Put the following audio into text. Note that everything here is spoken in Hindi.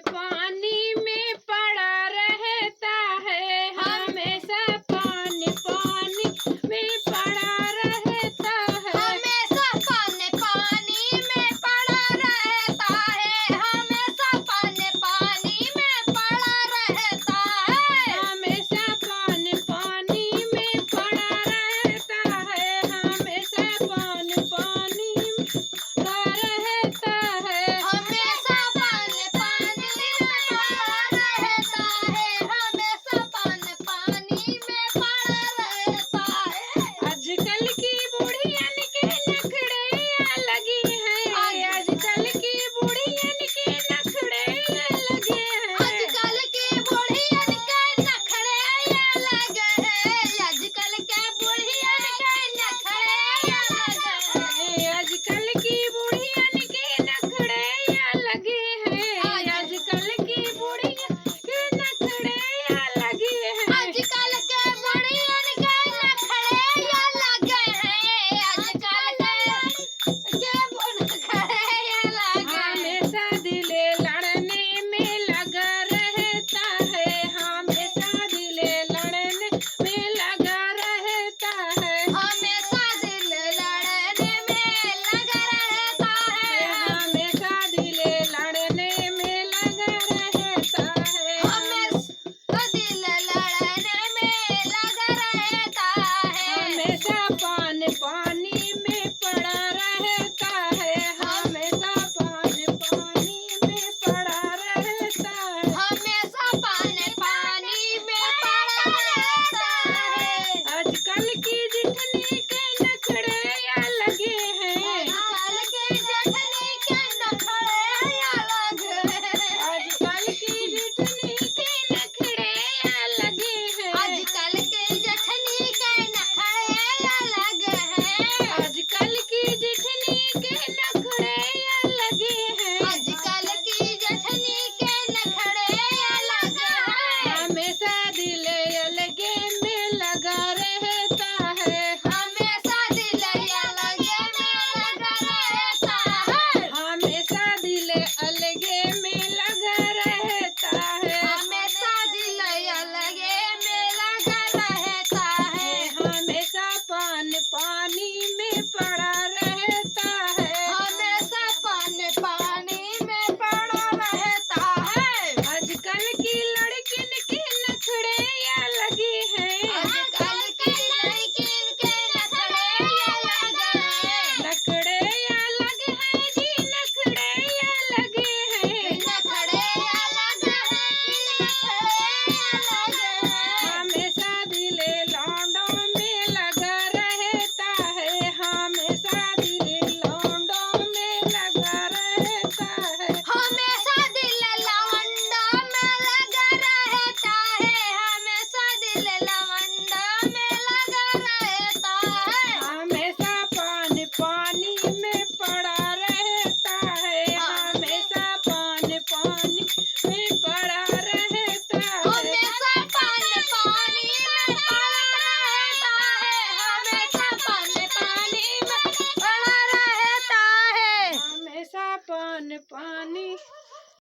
पानी में पड़ा रहता है, हमेशा पानी पानी में पड़ा रहता है। हमेशा पानी पानी में पड़ा रहता है, हमेशा पानी पानी में पड़ा रहता है। हमेशा पानी पानी में पड़ा रहता है, हमेशा पानी पानी में पड़ा रहता है। हमेशा पानी पानी में पड़ा रहता है, हमेशा पानी पानी में पड़ा रहता है। आजकल की बुढ़ियन के नखरे लगे हैं, आजकल की बुढ़ियन के नखरे लगे हैं। आजकल की बुढ़ियन के नखरे अलग है, आजकल के बुढ़ियन के नखरे अलग है। आजकल की बुढ़ियन के नखरे लगे हैं, आजकल की बुढ़ियन के नखरे लगे हैं। आजकल के बुढ़ियन के नखरे अलग है, आजकल के नखरे अलग है। हमेशा दिले लड़ने में लगा रहता है, हमेशा दिले लड़ने में लगा रहता है। हमेशा दिल लड़ने में लगा रहता है, हमेशा दिले लड़ने में लगा रहता है। हमेशा दिल लड़ने में लगा रहता है। हमेशा पानी पानी में पड़ा रहता है, हमेशा पानी पानी में पड़ा रहता है। हमेशा पानी पानी में पड़ा रहता है। आजकल की जितनी के नखरे लगे हैं, आजकल के जठनी के नखरे अलग है, आजकल की जितनी के नखरे लगे हैं। आजकल के जठनी के नखरे अलग है। आजकल की जितनी के नखरे लगे